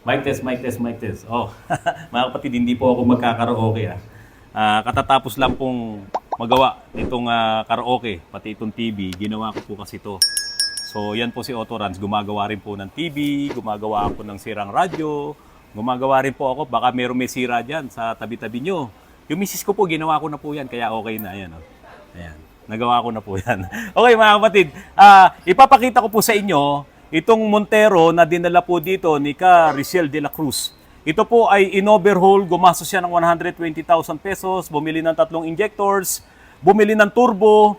Mic test, mic test, mic test. Oh, mga kapatid, hindi po ako magkakaraoke katatapos lang pong magawa nitong karaoke, pati itong TV. Ginawa ko po kasi ito. So, yan po si Otto Ranz. Gumagawa rin po ng TV, gumagawa po ng sirang radyo, gumagawa rin po ako. Baka meron may sira dyan sa tabi-tabi nyo. Yung misis ko po, ginawa ko na po yan, kaya okay na. Ayan, oh. Ayan. Nagawa ko na po yan. Okay, mga kapatid. Ipapakita ko po sa inyo itong Montero na dinala po dito ni Ka Riciel de la Cruz. Ito po ay in-overhaul, gumastos siya ng 120,000 pesos, bumili ng 3 injectors, bumili ng turbo,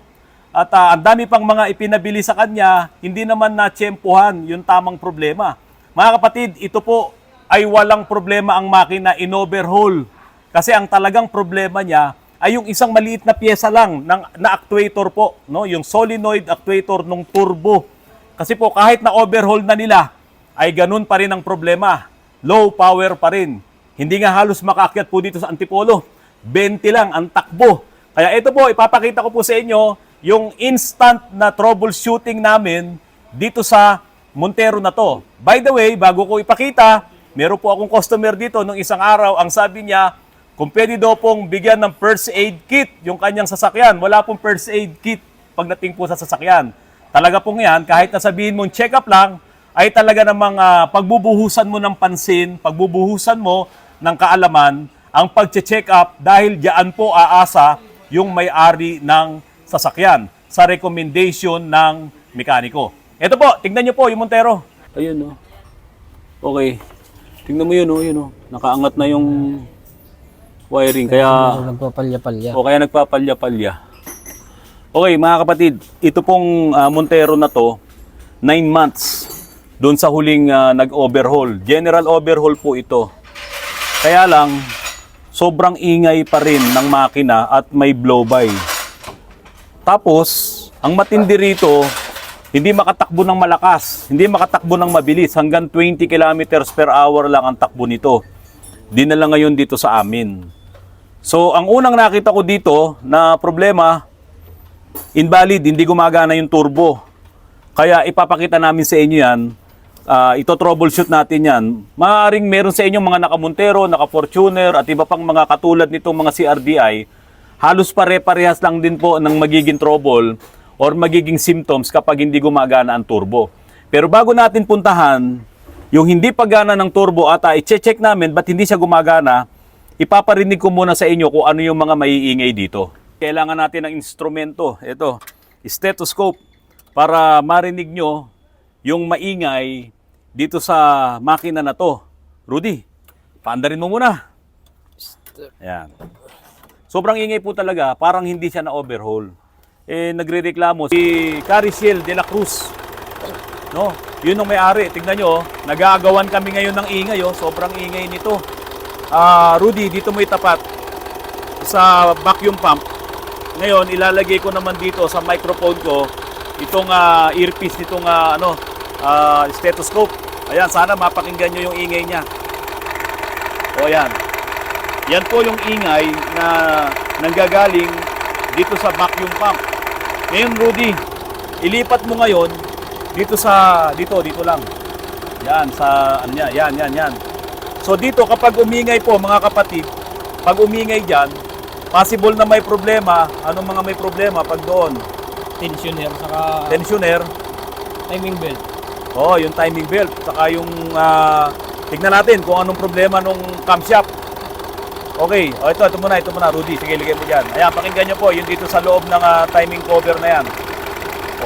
at ang dami pang mga ipinabili sa kanya, hindi naman na-tsempuhan yung tamang problema. Mga kapatid, ito po ay walang problema ang makina, in-overhaul. Kasi ang talagang problema niya ay yung isang maliit na pyesa lang na actuator po, no? Yung solenoid actuator ng turbo. Kasi po kahit na overhaul na nila, ay ganun pa rin ang problema. Low power pa rin. Hindi nga halos makaakyat po dito sa Antipolo. 20 lang ang takbo. Kaya ito po, ipapakita ko po sa inyo yung instant na troubleshooting namin dito sa Montero na to. By the way, bago ko ipakita, meron po akong customer dito nung isang araw. Ang sabi niya, kung pwede daw pong bigyan ng first aid kit yung kanyang sasakyan. Wala pong first aid kit pagdating po sa sasakyan. Talaga pong yan, kahit nasabihin mong check-up lang, ay talaga namang pagbubuhusan mo ng pansin, pagbubuhusan mo ng kaalaman, ang pag-check up dahil diyan po aasa yung may-ari ng sasakyan sa recommendation ng mekaniko. Ito po, tingnan nyo po yung Montero. Ayun, no. Okay. Tingnan mo yun, no. Yun, no. Nakaangat na yung wiring, kaya Nagpapalya-palya. o kaya nagpapalya-palya. Okay, mga kapatid, ito pong Montero na to, 9 months doon sa huling nag-overhaul. General overhaul po ito. Kaya lang, sobrang ingay pa rin ng makina at may blow-by. Tapos, ang matindi rito, hindi makatakbo ng malakas, hindi makatakbo ng mabilis. Hanggang 20 kilometers per hour lang ang takbo nito. Dinala ngayon dito sa amin. So, ang unang nakita ko dito na problema, invalid, hindi gumagana yung turbo. Kaya ipapakita namin sa inyo yan. Ito troubleshoot natin yan. Maaaring meron sa inyo mga naka-Montero, naka-Fortuner at iba pang mga katulad nitong mga CRDI. Halos pare-parehas lang din po ng magiging trouble or magiging symptoms kapag hindi gumagana ang turbo. Pero bago natin puntahan yung hindi pagana ng turbo at i-check namin ba't hindi siya gumagana, ipaparinig ko muna sa inyo kung ano yung mga maiingay dito. Kailangan natin ng instrumento. Ito, stethoscope, para marinig nyo yung maingay dito sa makina na to. Rudy, paandarin mo muna. Ayan. Sobrang ingay po talaga, parang hindi siya na-overhaul. Nagre-reklamo si Ka Riciel de la Cruz. No? Yun ang may-ari. Tingnan nyo, nag-aagawan kami ngayon ng ingay. Sobrang ingay nito. Rudy, dito mo itapat sa vacuum pump. Ngayon, ilalagay ko naman dito sa microphone ko itong earpiece nitong stethoscope. Ayan, sana mapakinggan nyo yung ingay niya. O ayan. Yan po yung ingay na nanggagaling dito sa vacuum pump. Ngayon, Rudy, ilipat mo ngayon dito lang. Yan, sa ano yan. So dito, kapag umingay po, mga kapatid, pag umingay dyan, possible na may problema. Anong mga may problema pag doon? Tensioner, saka Tensioner. timing belt. Oh, yung timing belt. Saka yung, tignan natin kung anong problema nung camshaft. Okay, ito muna, Rudy. Sige, ligay mo dyan. Ayan, pakinggan nyo po, yung dito sa loob ng timing cover na yan.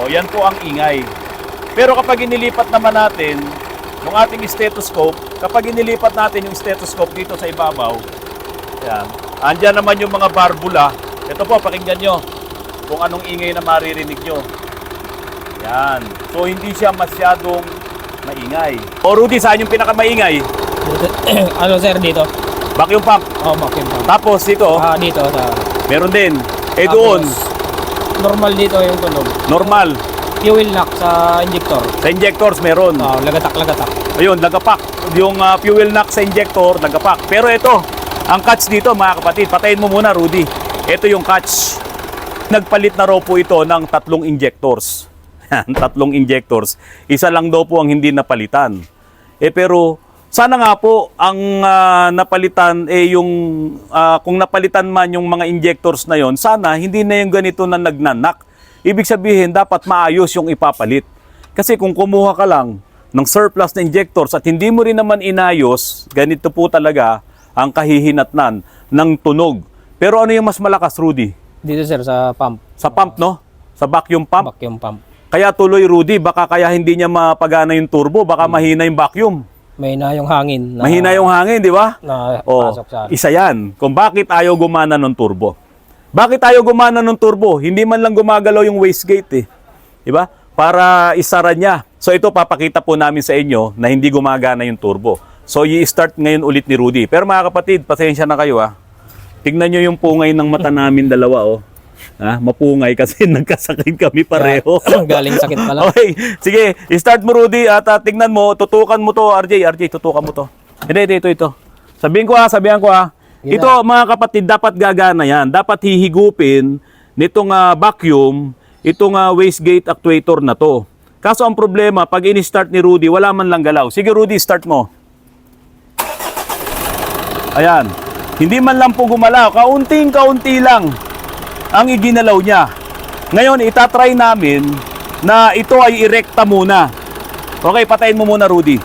O, yan po ang ingay. Pero kapag inilipat naman natin, yung ating stethoscope, kapag inilipat natin yung stethoscope dito sa ibabaw, ayan, andyan naman yung mga barbula. Ito po, pakinggan nyo kung anong ingay na maririnig nyo. Yan. So, hindi siya masyadong maingay. O, Rudy, saan yung pinakamaingay? Ano sir dito? Vacuum pump. Oh, vacuum pump. Tapos, dito, Dito sa meron din. tapos, Doon, normal dito yung tunog. normal. Fuel knock sa injector. Sa injectors, meron. Lagatak. Ayun, nagapak. Yung fuel knock sa injector, nagapak. Pero ito, ang catch dito, mga kapatid, patayin mo muna, Rudy. Ito yung catch. Nagpalit na raw po ito ng 3 injectors. 3 injectors. Isa lang daw po ang hindi napalitan. Pero Sana nga po ang napalitan yung kung napalitan man yung mga injectors na yon, sana hindi na yung ganito na nagnanak. Ibig sabihin dapat maayos yung ipapalit. Kasi kung kumuha ka lang ng surplus na injectors at hindi mo rin naman inayos, ganito po talaga ang kahihinatnan ng tunog. Pero ano yung mas malakas, Rudy? Dito sir, sa pump. Sa pump, no? Sa vacuum pump? Vacuum pump. Kaya tuloy, Rudy, baka kaya hindi niya mapagana yung turbo, baka mahina yung vacuum. May na yung hangin. Na, Mahina yung hangin, di ba? Na Oh, pasok sa ano. isa yan. Kung bakit ayaw gumana ng turbo. Bakit ayaw gumana ng turbo? Hindi man lang gumagalaw yung wastegate eh. Di ba? Para isara niya. So ito papakita po namin sa inyo na hindi gumagana yung turbo. So i-start ngayon ulit ni Rudy. Pero mga kapatid, pasensya na kayo ah. Tignan nyo yung pungay ng mata namin dalawa oh. Mapungay kasi nagkasakit kami pareho. Galing sakit pala. Okay, sige, start mo Rudy at tignan mo, tutukan mo to RJ, tutukan mo to. Hindi, ito. Sabihan ko Sige Ito mga kapatid, dapat gagana yan. Dapat hihigupin nitong vacuum, itong wastegate actuator na to. Kaso ang problema, pag in-start ni Rudy, wala man lang galaw. Sige Rudy, start mo. Ayan. Hindi man lang po gumalaw. Kaunting-kaunti lang ang iginalaw niya. Ngayon, itatry namin na ito ay irekta muna. Okay, patayin mo muna, Rudy.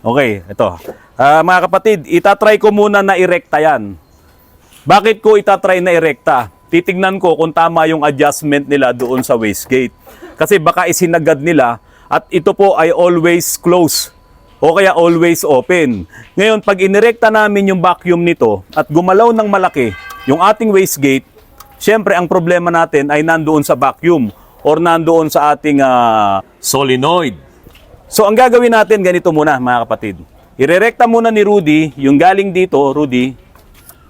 Okay, ito. Mga kapatid, itatry ko muna na irekta yan. Bakit ko itatry na irekta? Titignan ko kung tama yung adjustment nila doon sa wastegate. Kasi baka isinagad nila at ito po ay always close o kaya always open. Ngayon, pag inirekta namin yung vacuum nito at gumalaw ng malaki yung ating wastegate, syempre ang problema natin ay nandoon sa vacuum or nandoon sa ating solenoid. So ang gagawin natin ganito muna mga kapatid. Irerekta muna ni Rudy yung galing dito, Rudy,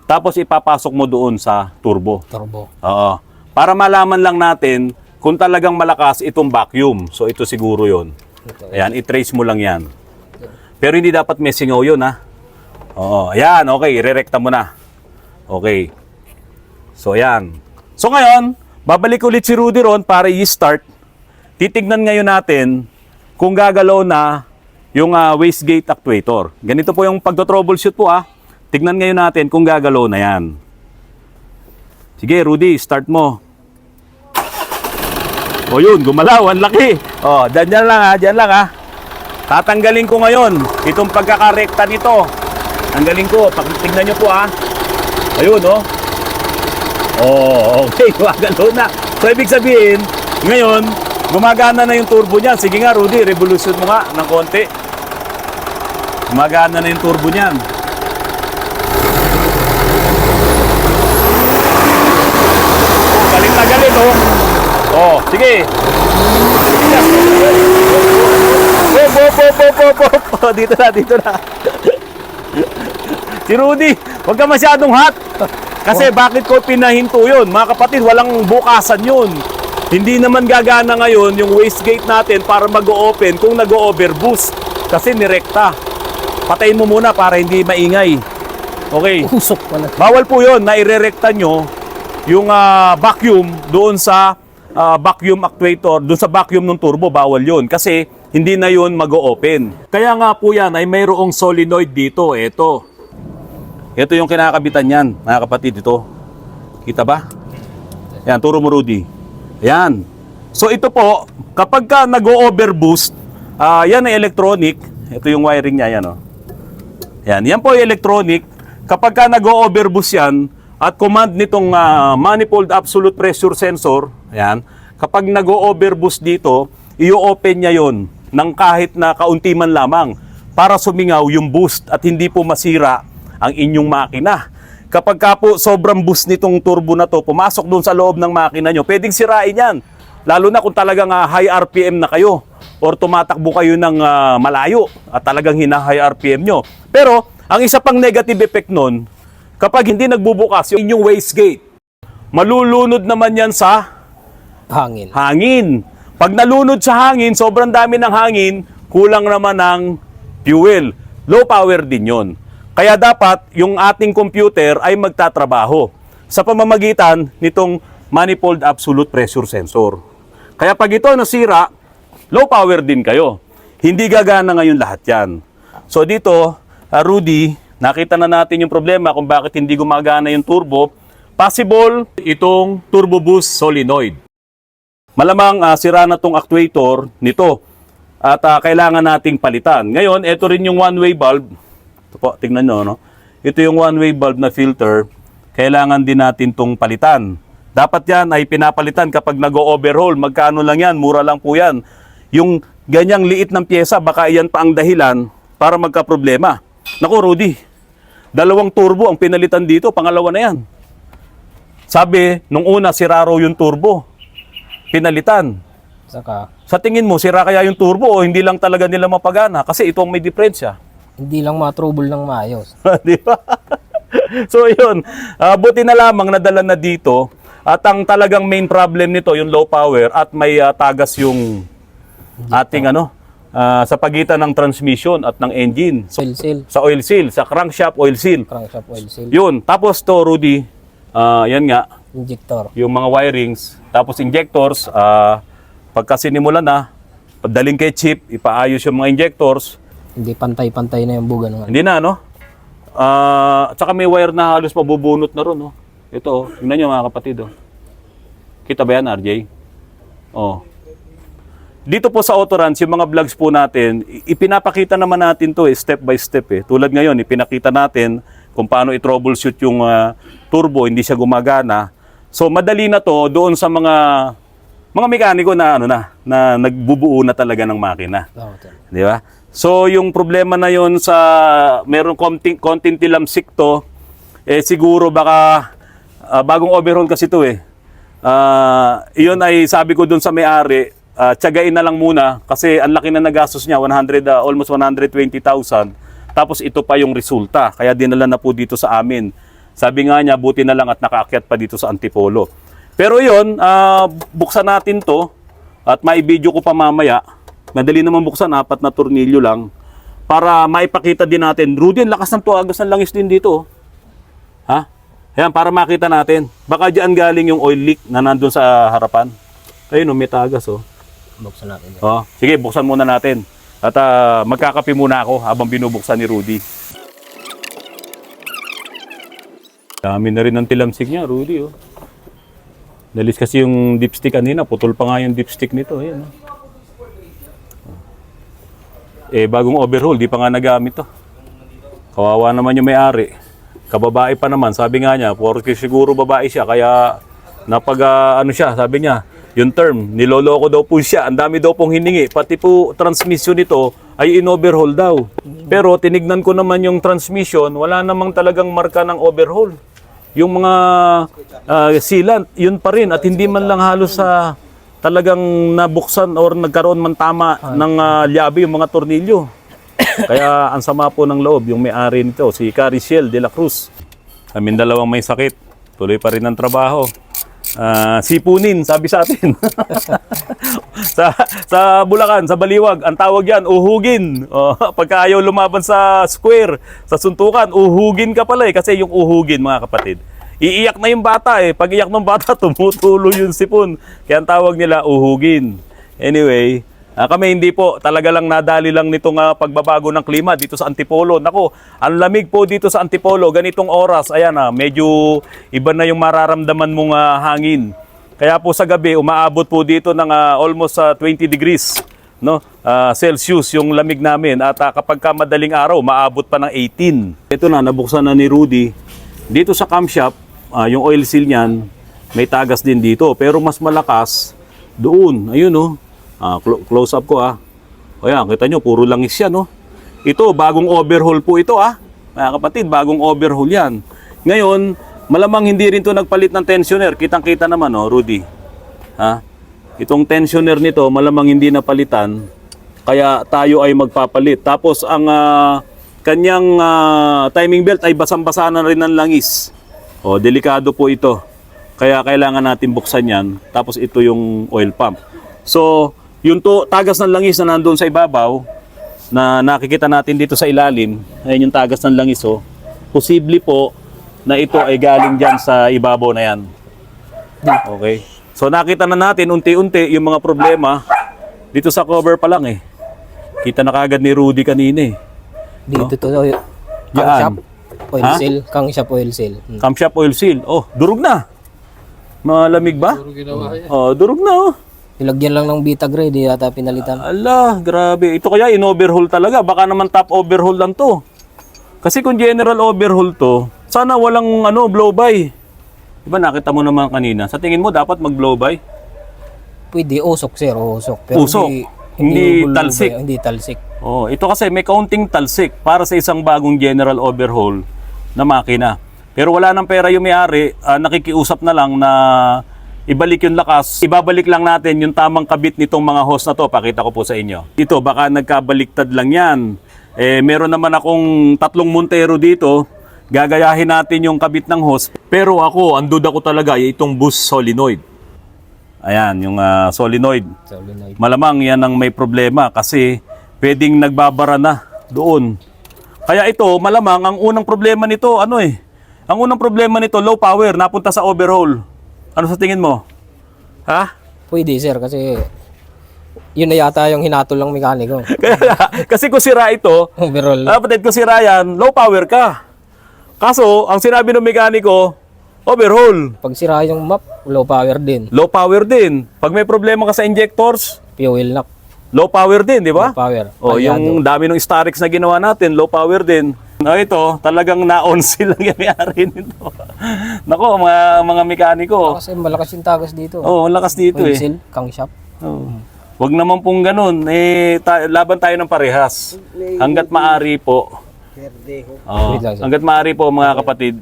tapos ipapasok mo doon sa turbo. Turbo. Oo. Para malaman lang natin kung talagang malakas itong vacuum. So ito siguro yon. Ayan, i-trace mo lang yan. Pero hindi dapat may singaw yun ha. Oo, ayan, okay, irerekta mo na. Okay. So ayan. So ngayon, babalik ulit si Rudy ron para i-start. Titignan ngayon natin kung gagalaw na yung wastegate actuator. Ganito po yung pagdo-troubleshoot po ah. Tignan ngayon natin kung gagalaw na yan. Sige, Rudy, start mo. O yun, gumalaw, ang laki. O, dyan lang ha. Tatanggalin ko ngayon itong pagkakarekta nito. Tanggalin ko, tignan nyo po ha. Ayun o. Okay, gumagalaw na. So, ibig sabihin, ngayon, gumagana na yung turbo niyan. Sige nga, Rudy, revolution mo nga ng konti. Gumagana na yung turbo niyan. Galing na galing, oh. Oh, sige. Dito na. Si Rudy, huwag ka masyadong hot. Kasi bakit ko pinahinto yun? Mga kapatid, walang bukasan yun. Hindi naman gagana ngayon yung wastegate natin para mag-o-open kung nag-o-overboost. Kasi nirekta. Patayin mo muna para hindi maingay. Okay. Usok pala. Bawal po yun na irerekta nyo yung vacuum doon sa vacuum actuator, doon sa vacuum ng turbo. Bawal yun kasi hindi na yun mag-o-open. Kaya nga po yan ay mayroong solenoid dito. Ito yung kinakabitan yan, mga kapatid. Ito. Kita ba? Yan, turo mo Rudy. Yan. So ito po, kapag ka nag-o-overboost, yan ay electronic. Ito yung wiring niya, yan o. Yan po yung electronic. Kapag ka nag-o-overboost yan, at command nitong manifold absolute pressure sensor, yan, kapag nag-o-overboost dito, i-open niya yon ng kahit na kaunti man lamang para sumingaw yung boost at hindi po masira ang inyong makina. Kapag ka po sobrang boost nitong turbo na to, pumasok doon sa loob ng makina nyo, pwedeng sirain yan. Lalo na kung talagang high RPM na kayo or tumatakbo kayo ng malayo at talagang hina-high RPM nyo. Pero, ang isa pang negative effect nun, kapag hindi nagbubukas yung inyong wastegate, malulunod naman yan sa hangin. Pag nalunod sa hangin, sobrang dami ng hangin, kulang naman ng fuel. Low power din yon. Kaya dapat yung ating computer ay magtatrabaho sa pamamagitan nitong manifold absolute pressure sensor. Kaya pag ito nasira, low power din kayo. Hindi gagana ngayon lahat yan. So dito, Rudy, nakita na natin yung problema kung bakit hindi gumagana yung turbo. Possible itong turbo boost solenoid. Malamang sira na tong actuator nito at kailangan nating palitan. Ngayon, ito rin yung one-way bulb. Ito po, tingnan nyo, no? Ito yung one-way bulb na filter. Kailangan din natin tong palitan. Dapat yan ay pinapalitan kapag nag-overhaul. Magkano lang yan? Mura lang po yan. Yung ganyang liit ng pyesa, baka yan pa ang dahilan para magka-problema. Naku, Rudy, 2 turbo ang pinalitan dito, pangalawa na yan. Sabi, nung una, sira raw yung turbo. Pinalitan. Saka, Sa tingin mo, sira kaya yung turbo o hindi lang talaga nila mapagana? Kasi ito ang may diferensya. hindi lang ma-trouble ng maayos. Di ba? So yun, buti na lamang nadala na dito. At ang talagang main problem nito, yung low power at may tagas yung ating sa pagitan ng transmission at ng engine. Oil seal, Sa oil seal, sa crankshaft oil seal. crankshaft oil seal, Yun, tapos to Rudy, yan nga, injector. yung mga wirings, tapos injectors, pagka sinimulan na, padaling kay chip, ipaayos yung mga injectors, Hindi pantay-pantay na yung buga naman. hindi na, at saka may wire na halos mabubunot na ron, Ito, tingnan nyo mga kapatid, Kita ba yan, RJ? Dito po sa Autorans, yung mga vlogs po natin, ipinapakita naman natin to step by step. Tulad ngayon, ipinakita natin kung paano i-troubleshoot yung turbo, hindi siya gumagana. So madali na to doon sa mga mekaniko na na nagbubuo na talaga ng makina. Di ba? So yung problema na yon sa merong konting tilamsik to, siguro baka bagong overhaul kasi to iyon ay sabi ko doon sa may-ari, tiyagain na lang muna kasi ang laki na nagastos niya, almost 120,000. Tapos ito pa yung resulta, kaya dinala na po dito sa amin. Sabi nga niya, buti na lang at nakaakyat pa dito sa Antipolo. Pero yun, buksan natin to at maibideo ko pa mamaya. Madali naman buksan, 4 na tornilyo lang para maipakita din natin. Rudy, ang lakas ng tuagas ng langis din dito. Ha? Ayan, para makita natin. Baka diyan galing yung oil leak na nandun sa harapan. Ayun, may tagas, Buksan natin. Sige, buksan muna natin. At magkakape muna ako habang binubuksan ni Rudy. Dami na rin ang tilamsik niya, Rudy. Dalis kasi yung dipstick kanina. Putol pa nga yung dipstick nito. Ayan, bagong overhaul. Di pa nga nagamit to. Kawawa naman yung may-ari. Kababae pa naman. Sabi nga niya, porque siguro babae siya. Kaya sabi niya, yung term, niloloko daw po siya. Ang dami daw pong hiningi. Pati po transmission nito ay in-overhaul daw. Pero tinignan ko naman yung transmission, wala namang talagang marka ng overhaul. Yung mga sealant, yun pa rin. At hindi man lang halos sa talagang nabuksan or nagkaroon man tama ng liabi yung mga tornilyo. Kaya ang sama po ng loob, yung may-ari nito, si Cariciel de la Cruz. Kaming dalawang may sakit. Tuloy pa rin ang trabaho. Sipunin, sabi sa atin. sa Bulacan, sa Baliwag, ang tawag yan, uhugin. Pagka ayaw lumaban sa square, sa suntukan, uhugin ka pala kasi yung uhugin, mga kapatid. Iiyak na yung bata Pag iyak ng bata, tumutulo yung sipon. Kaya ang tawag nila, uhugin. Anyway, kami hindi po, talaga lang nadali lang nitong pagbabago ng klima dito sa Antipolo. Nako, ang lamig po dito sa Antipolo, ganitong oras, ayan medyo iba na yung mararamdaman mong hangin. Kaya po sa gabi, umaabot po dito ng almost 20 degrees Celsius yung lamig namin. At kapag madaling araw, maabot pa ng 18. Ito na, nabuksan na ni Rudy. Dito sa camshaft, yung oil seal niyan, may tagas din dito. Pero mas malakas doon, ayun close up ko Ayan, kita nyo, puro langis yan Ito, bagong overhaul po ito mga kapatid, bagong overhaul yan. Ngayon, malamang hindi rin to nagpalit ng tensioner. Kitang-kita naman Rudy. Itong tensioner nito, malamang hindi napalitan. Kaya tayo ay magpapalit. Tapos ang kanyang timing belt ay basang-basa na rin ng langis. Delikado po ito. Kaya kailangan natin buksan yan. Tapos ito yung oil pump. So, yung tagas ng langis na nandun sa ibabaw, na nakikita natin dito sa ilalim, ayun yung tagas ng langis posible po na ito ay galing dyan sa ibabaw na yan. Okay. So nakita na natin unti-unti yung mga problema dito sa cover pa lang Kita na kagad ni Rudy kanina eh. Dito to. Kang Yan. shop. Oil Ha? seal. Kang shop oil seal. Camshaft oil seal. Oh, durog na. Malamig ba? Durog na oh. Nilagyan lang ng Vitagrade, di yata pinalitan. Ala, grabe. Ito kaya in-overhaul talaga. Baka naman top overhaul lang to. Kasi kung general overhaul to, sana walang blow-by. Diba nakita mo naman kanina? Sa tingin mo dapat mag-blow-by? Pwede, usok sir, usok. Pero Usok. Hindi, Hindi bulubay, talsik. Hindi talsik. Oh, ito kasi may kaunting talsik para sa isang bagong general overhaul na makina. Pero wala nang pera yung may-ari, nakikiusap na lang na ibalik yung lakas. Ibabalik lang natin yung tamang kabit nitong mga hose na to. Pakita ko po sa inyo. Ito, baka nagkabaliktad lang yan. Meron naman akong 3 Montero dito. Gagayahin natin yung kabit ng hose. Pero ako, ang duda ko talaga, itong boost solenoid. Ayan, yung solenoid. Solenoid. Malamang yan ang may problema kasi pwedeng nagbabara na doon. Kaya ito, malamang ang unang problema nito, ang unang problema nito, low power, napunta sa overhaul. Ano sa tingin mo? Ha? Pwede sir, kasi yun na yata yung hinatol ng mekaniko. Kasi kung sira ito, Overall. kapatid kung sira yan, low power ka. Kaso, ang sinabi ng mekaniko, overhaul. Pag sira yung map, low power din. Low power din. Pag may problema ka sa injectors, Fuel knock, low power din, di ba? low power. O, yung dami ng Starex na ginawa natin, low power din. Ito, talagang na-on sila yung may-ari nito. Nako, mga mekaniko. Kasi malakas yung tagas dito. Oh, ang lakas dito Oil eh. seal, Kang shop. Oh. Wag naman pong ganun. Laban tayo ng parehas. Hanggat maaari po. Oh, Wait lang, sir. hanggat maaari po mga kapatid,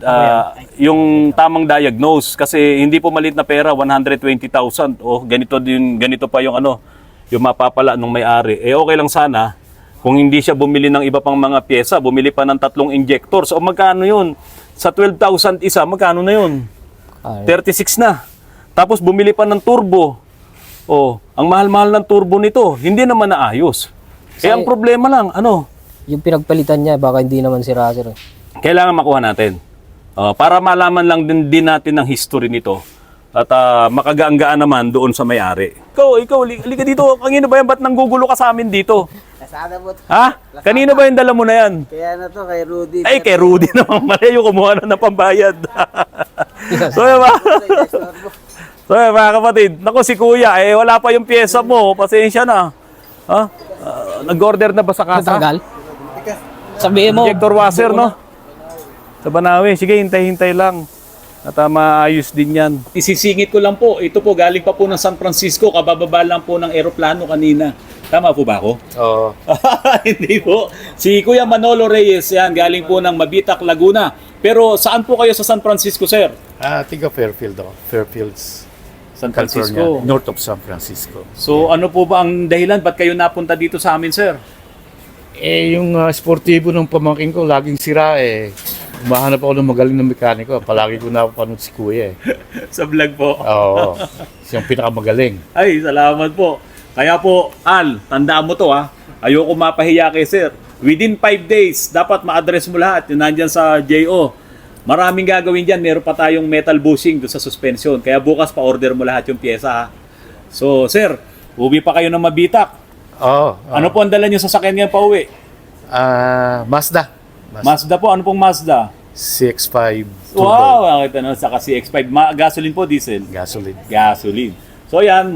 yung tamang diagnose kasi hindi po maliit na pera, 120,000 o ganito pa yung yung mapapala nung may-ari. Okay lang sana kung hindi siya bumili ng iba pang mga pyesa, bumili pa ng 3 injectors. O magkano yun? Sa 12,000 isa, magkano na yun? 36 na. Tapos bumili pa ng turbo. Oh, ang mahal-mahal ng turbo nito, hindi naman naayos. Ang problema lang, Yung pinagpalitan niya, baka hindi naman sira sir. kailangan makuha natin. Para malaman lang din natin ang history nito. At makagaanggaan naman doon sa may-ari. Ikaw, liga dito. Kanino ba yan? Ba't nanggugulo ka sa amin dito? Sana po. Ha? Kanino ba yung dala mo na yan? Kaya na to kay Rudy. Ay, kay Rudy naman. Malayo, kumuha na ng pambayad. So, mga kapatid, naku si Kuya, wala pa yung pyesa mo. Pasensya na. Ha? Nag-order na ba sa kasa? Matagal. Sabihin mo. Injector washer, no? Sa Banawe. Sige, hintay-hintay lang. At maayos din yan. Isisingit ko lang po. Ito po, galing pa po ng San Francisco. Kabababa lang po ng eroplano kanina. Tama po ba ako? Oo. Hindi po. Si Kuya Manolo Reyes, yan, galing po ng Mabitac, Laguna. Pero saan po kayo sa San Francisco, sir? Tiga Fairfield ako. Fairfields, San California. Francisco. North of San Francisco. So ano po ba ang dahilan? Ba't kayo napunta dito sa amin, sir? Yung sportivo ng pamangkin ko, laging sira eh. Umahanap ako ng magaling na mekaniko. Palagi ko napapanood si Kuya eh. Sa vlog po. Oo. Siyang pinakamagaling. Ay, salamat po. Kaya po, Al, tandaan mo to ha. Ayoko mapahiya kay sir. Within 5 days, dapat ma-address mo lahat. Yung nandyan sa JO. Maraming gagawin dyan. Meron pa tayong metal bushing doon sa suspension. Kaya bukas pa-order mo lahat yung pyesa ha. So, sir, uwi pa kayo ng Mabitac. Oo. Ano po ang dala nyo sa sakyan ngayon pa uwi? Mazda. Mazda po. Ano pong Mazda? CX-5 turbo. Wow! Nakita na sa CX-5. Gasoline po, diesel? Gasoline. Gasoline. So yan,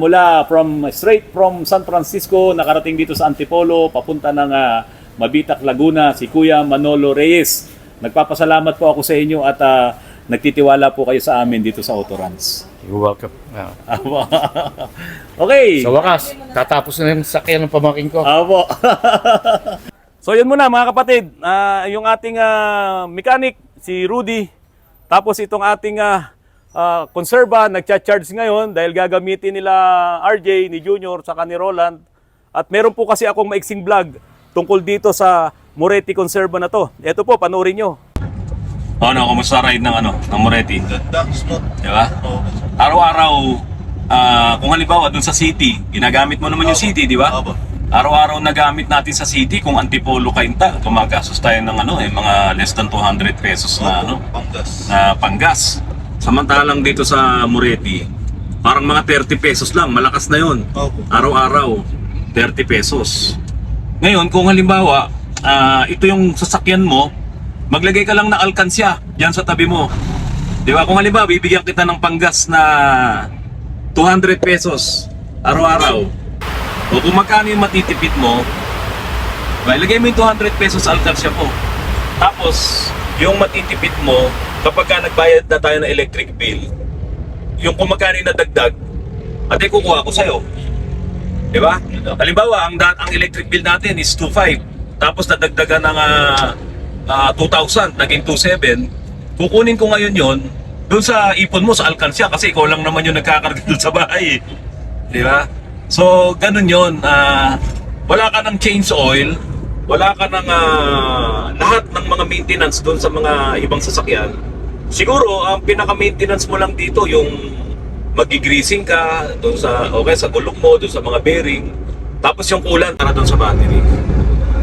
straight from San Francisco, nakarating dito sa Antipolo, papunta ng Mabitac, Laguna, si Kuya Manolo Reyes. Nagpapasalamat po ako sa inyo at nagtitiwala po kayo sa amin dito sa Autorans. You're welcome. Okay. Sa wakas, tatapos na yung sakyan ng pamangkin ko. Apo. So yun muna mga kapatid, yung ating mechanic, si Rudy, tapos itong ating konserba, nagcha-charge ngayon dahil gagamitin nila RJ, ni Junior, saka ni Roland. At meron po kasi akong maiksing vlog tungkol dito sa Moretti konserba na to. Ito po, panoorin nyo. Kumusta ride ng Moretti? Ganda, smooth. Diba? Araw-araw, kung halimbawa dun sa city, ginagamit mo naman yung city, di ba? Opo. Araw-araw na gamit natin sa city, kung Antipolo kainta, gumagastos tayo ng mga less than 200 pesos na Panggas. na panggas. Samantalang dito sa Moretti, parang mga 30 pesos lang, malakas na yun. Opo. Araw-araw, 30 pesos. Ngayon, kung halimbawa, ito yung sasakyan mo, maglagay ka lang ng alkansya dyan sa tabi mo. Di ba? Kung halimbawa, bibigyan kita ng panggas na 200 pesos araw-araw. O kung magkano yung matitipid mo, ilagay mo yung 200 pesos alkansya mo. Tapos, yung matitipid mo, kapag ka nagbayad na tayo ng electric bill, yung kung magkano yung nadagdag, ate kukuha ko sa'yo. Di ba? Halimbawa, ang electric bill natin is 2,500. Tapos nadagdagan ng 2,000, naging 2,700. Kukunin ko ngayon yon doon sa ipon mo sa alkansya kasi ikaw lang naman yung nagkakarga doon sa bahay. Di ba? So, ganun yon. Wala ka ng change oil, wala ka ng lahat ng mga maintenance doon sa mga ibang sasakyan. Siguro, ang pinaka-maintenance mo lang dito yung magigreasing ka doon sa sa gulong mo, doon sa mga bearing. Tapos yung coolant para doon sa battery.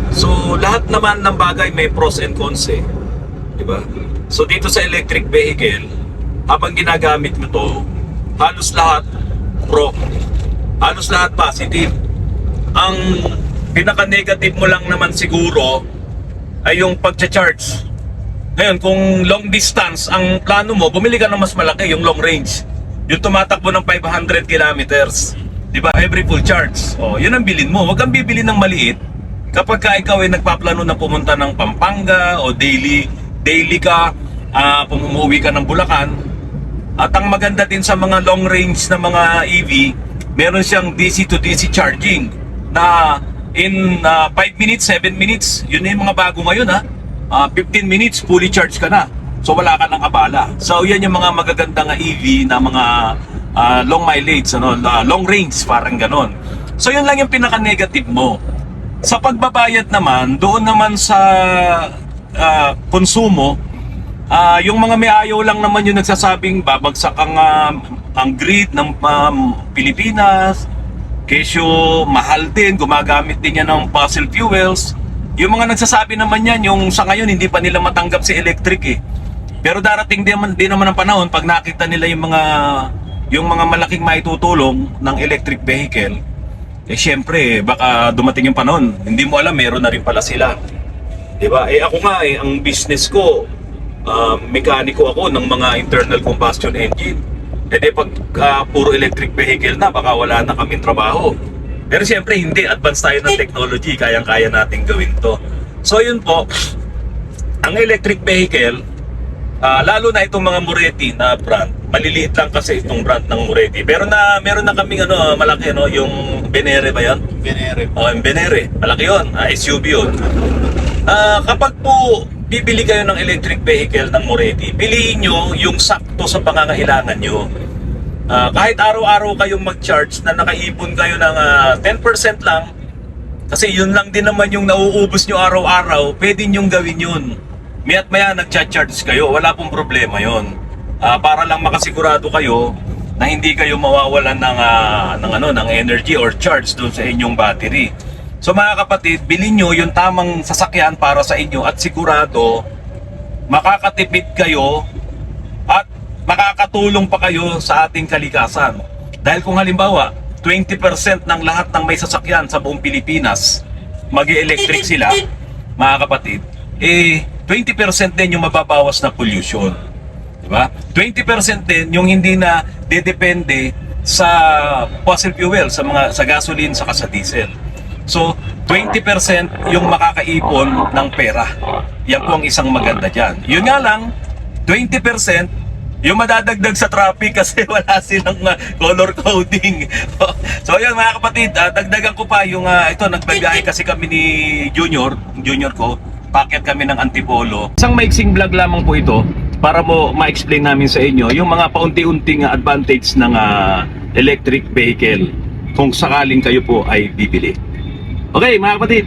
So, lahat naman ng bagay may pros and cons eh. Diba? So, dito sa electric vehicle, habang ginagamit mo to, halos lahat pro. Halos lahat positive. Ang pinaka-negative mo lang naman siguro ay yung pagcha-charge. Ngayon, kung long distance, ang plano mo, bumili ka ng mas malaki, yung long range. Yung tumatakbo ng 500 kilometers. Di ba? Every full charge. O, yun ang bilin mo. Huwag kang bibili ng maliit kapag ka ikaw ay nagpaplano na pumunta ng Pampanga o daily ka, umuwi ka ng Bulacan. At ang maganda din sa mga long range na mga EV, meron siyang DC to DC charging na in 5 minutes, 7 minutes, yun yung mga bago ngayon 15 minutes, fully charged ka na. So wala ka ng abala. So yan yung mga magagandang EV na mga long mileage, long range, parang ganon. So yun lang yung pinaka-negative mo. Sa pagbabayad naman, doon naman sa konsumo, yung mga may ayaw lang naman yung nagsasabing babagsak ang grid ng Pilipinas, kesyo mahal din, gumagamit din yan ng fossil fuels. Yung mga nagsasabi naman yan, yung sa ngayon hindi pa nila matanggap si electric eh. Pero darating din naman ang panahon pag nakita nila yung mga malaking maitutulong ng electric vehicle, syempre baka dumating yung panahon, hindi mo alam meron na rin pala sila. 'Di ba? Ako nga ang business ko, mekaniko ako ng mga internal combustion engine. Pag puro electric vehicle na, baka wala na kaming trabaho. Pero syempre hindi, advance tayo ng technology, kayang-kaya nating gawin to. So yun po, ang electric vehicle, lalo na itong mga Moretti na brand, maliliit lang kasi itong brand ng Moretti. Pero meron na kaming malaki, yung Venere ba yan? Venere. Yung Venere, malaki yun, SUV yun. Kapag po bibili kayo ng electric vehicle ng Moretti, piliin nyo yung sakto sa pangangailangan nyo. Kahit araw-araw kayong mag-charge na nakaipon kayo ng 10% lang, kasi yun lang din naman yung nauubos nyo araw-araw, pwede nyong gawin yun. Maya't maya nag-charge kayo, wala pong problema yon. Para lang makasigurado kayo na hindi kayo mawawalan ng energy or charge doon sa inyong battery. So mga kapatid, bilhin nyo yung tamang sasakyan para sa inyo at sigurado makakatipid kayo at makakatulong pa kayo sa ating kalikasan. Dahil kung halimbawa 20% ng lahat ng may sasakyan sa buong Pilipinas mag-electric sila, mga kapatid, 20% din yung mababawas na pollution. Diba? 20% din yung hindi na dedepende sa fossil fuel, sa gasoline saka sa diesel. So, 20% yung makakaipon ng pera. Yan po ang isang maganda dyan. Yun nga lang, 20% yung madadagdag sa traffic kasi wala silang color coding. So yan mga kapatid, dagdagan ko pa yung ito, nagbiyahe kasi kami ni Junior ko, packet kami ng Antipolo. Isang maiksing vlog lamang po ito para mo ma-explain namin sa inyo yung mga paunti-unting advantage ng electric vehicle kung sakaling kayo po ay bibili. Okay mga kapatid,